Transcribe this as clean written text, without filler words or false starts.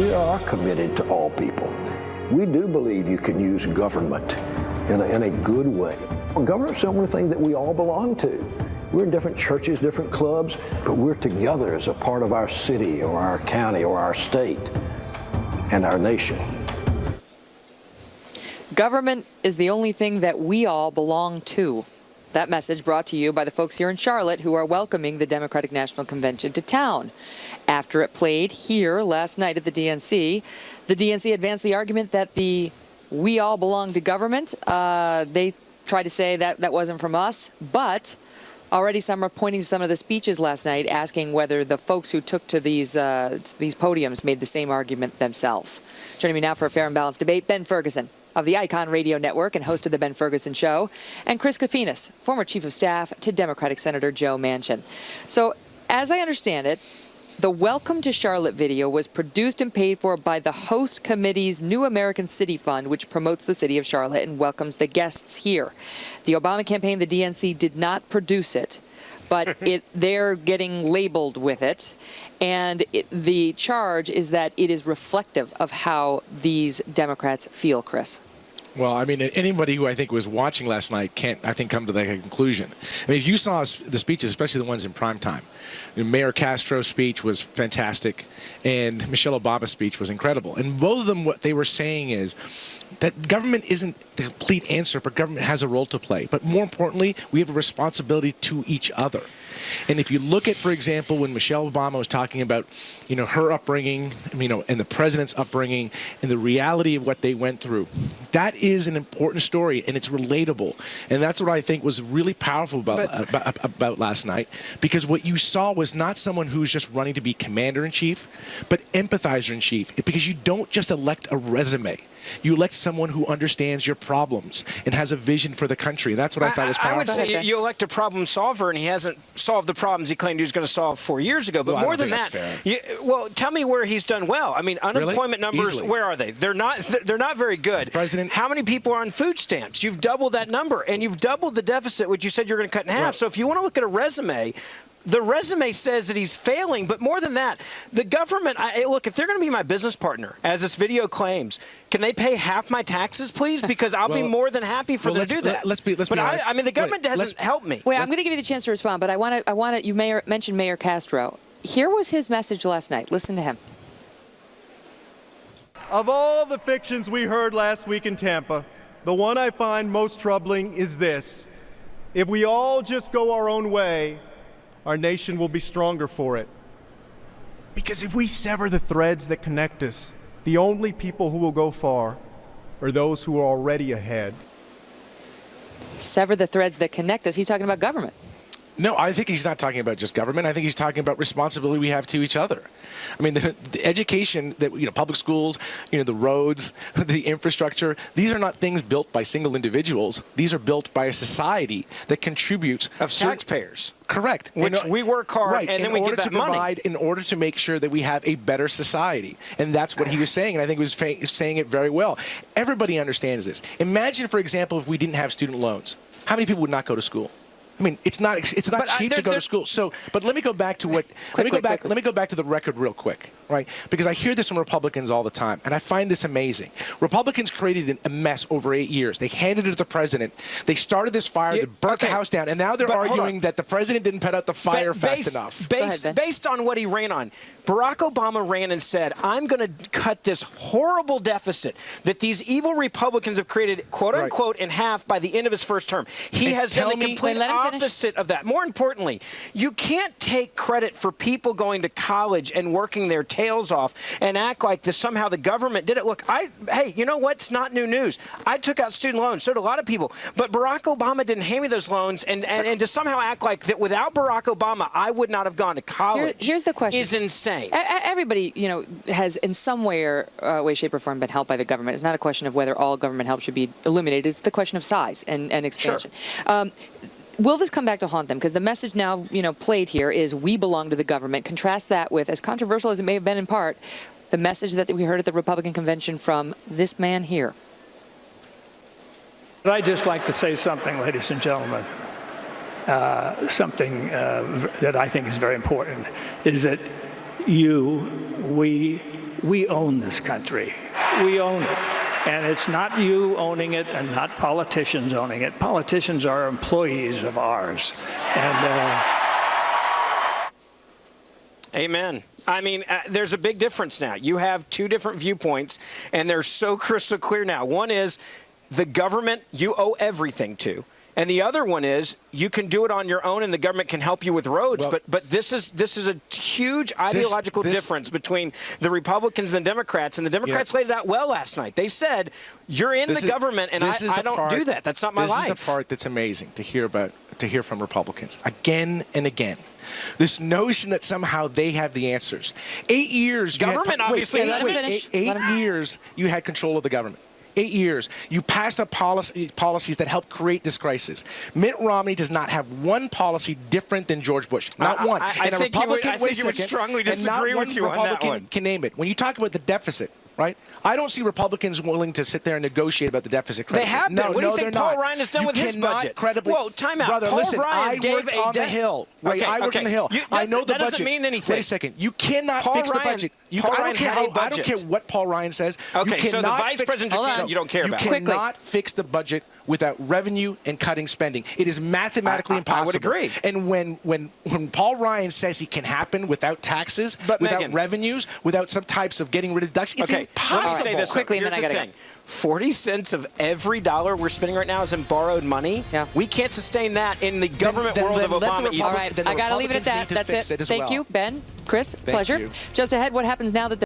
we are committed to all people. We do believe you can use government in a good way. Government's the only thing that we all belong to. We're in different churches, different clubs, but we're together as a part of our city or our county or our state and our nation. Government is the only thing that we all belong to. That message brought to you by the folks here in Charlotte who are welcoming the Democratic National Convention to town. After it played here last night at the DNC advanced the argument that the "we all belong to government," they tried to say that wasn't from us, but already some are pointing to some of the speeches last night, asking whether the folks who took to these podiums made the same argument themselves. Joining me now for a fair and balanced debate, Ben Ferguson of the Icon Radio Network and host of The Ben Ferguson Show, and Chris Kofinas, former chief of staff to Democratic Senator Joe Manchin. So, as I understand it, the Welcome to Charlotte video was produced and paid for by the host committee's New American City Fund, which promotes the city of Charlotte and welcomes the guests here. The Obama campaign, the DNC, did not produce it, but they're getting labeled with it. And the charge is that it is reflective of how these Democrats feel, Chris. Well, I mean, anybody who I think was watching last night can't, I think, come to that conclusion. I mean, if you saw the speeches, especially the ones in prime time, Mayor Castro's speech was fantastic, and Michelle Obama's speech was incredible. And both of them, what they were saying is that government isn't the complete answer, but government has a role to play. But more importantly, we have a responsibility to each other. And if you look at, for example, when Michelle Obama was talking about, her upbringing, and the president's upbringing, and the reality of what they went through, that is an important story, and it's relatable. And that's what I think was really powerful about last night, because what you saw was not someone who's just running to be commander-in-chief, but empathizer-in-chief, because you don't just elect a resume. You elect someone who understands your problems and has a vision for the country. And that's what I thought was powerful. I would say you elect a problem solver, and he hasn't solved the problems he claimed he was going to solve 4 years ago. But well, more than that, tell me where he's done well. I mean, unemployment numbers, easily. Where are they? They're not very good. President, how many people are on food stamps? You've doubled that number, and you've doubled the deficit, which you said you're going to cut in half. Right. So if you want to look at a resume, the resume says that he's failing, but more than that, the government, look, if they're going to be my business partner, as this video claims, can they pay half my taxes, please? Because I'll be more than happy for them to do that. Let's be honest. I mean, the government hasn't helped me. Wait, I'm going to give you the chance to respond, but I want to, you mentioned Mayor Castro. Here was his message last night. Listen to him. Of all the fictions we heard last week in Tampa, the one I find most troubling is this. If we all just go our own way, our nation will be stronger for it. Because if we sever the threads that connect us, the only people who will go far are those who are already ahead. Sever the threads that connect us. He's talking about government. No, I think he's not talking about just government. I think he's talking about responsibility we have to each other. I mean, the education that, public schools, the roads, the infrastructure, these are not things built by single individuals. These are built by a society that contributes. Of taxpayers. Correct. Which we work hard, right, and then we get that money. In order to make sure that we have a better society. And that's what he was saying, and I think he was saying it very well. Everybody understands this. Imagine, for example, if we didn't have student loans. How many people would not go to school? I mean, it's not cheap to go to school. So, but let me go back to what. Let me go back to the record real quick, right? Because I hear this from Republicans all the time, and I find this amazing. Republicans created a mess over 8 years. They handed it to the president. They started this fire that burnt the House down, and now they're arguing that the president didn't put out the fire fast enough. Based on what he ran on, Barack Obama ran and said, "I'm going to cut this horrible deficit that these evil Republicans have created, quote unquote, in half by the end of his first term." He has done the complete opposite of that. More importantly, you can't take credit for people going to college and working their tails off and act like somehow the government did it. Look, hey, you know what? It's not new news. I took out student loans. So did a lot of people. But Barack Obama didn't hand me those loans, and to somehow act like that without Barack Obama, I would not have gone to college. Here's the question. Is insane. Everybody, has in some way, shape, or form been helped by the government. It's not a question of whether all government help should be eliminated. It's the question of size and expansion. Sure. Will this come back to haunt them? Because the message now, played here is we belong to the government. Contrast that with, as controversial as it may have been in part, the message that we heard at the Republican convention from this man here. But I'd just like to say something, ladies and gentlemen. Something that I think is very important is that we own this country. We own it. And it's not you owning it and not politicians owning it. Politicians are employees of ours. And Amen. I mean, there's a big difference now. You have two different viewpoints, and they're so crystal clear now. One is the government you owe everything to. And the other one is you can do it on your own and the government can help you with roads. Well, but this is a huge ideological difference between the Republicans and the Democrats. And the Democrats laid it out well last night. They said, you're in the government and I don't do that. That's not my life. This is the part that's amazing to hear from Republicans again and again. This notion that somehow they have the answers. 8 years. Government obviously finish. Eight years you had control of the government. 8 years. You passed up policies that helped create this crisis. Mitt Romney does not have one policy different than George Bush. Not one. I think you would strongly disagree with you on that one. Can name it. When you talk about the deficit, right? I don't see Republicans willing to sit there and negotiate about the deficit. They have been. What do you think Paul Ryan has done with his budget? Whoa, time out. Brother, Paul listen, Ryan I work on the Hill. Right? I work on the Hill. I know the budget. That doesn't mean anything. Wait a second. You cannot fix the budget. I don't care what Paul Ryan says. Okay, so the vice president, you don't care about. You cannot fix the budget without revenue and cutting spending. It is mathematically impossible. I would agree. And when Paul Ryan says it can happen without taxes, without revenues, without some types of getting rid of deductions, it's impossible. Let me say this quickly, and then I got to go. 40 cents of every dollar we're spending right now is in borrowed money. Yeah. We can't sustain that in the government world of Obama either. All right, I got to leave it at that. That's it. Thank you, Ben, Chris, pleasure. Just ahead, what happens now that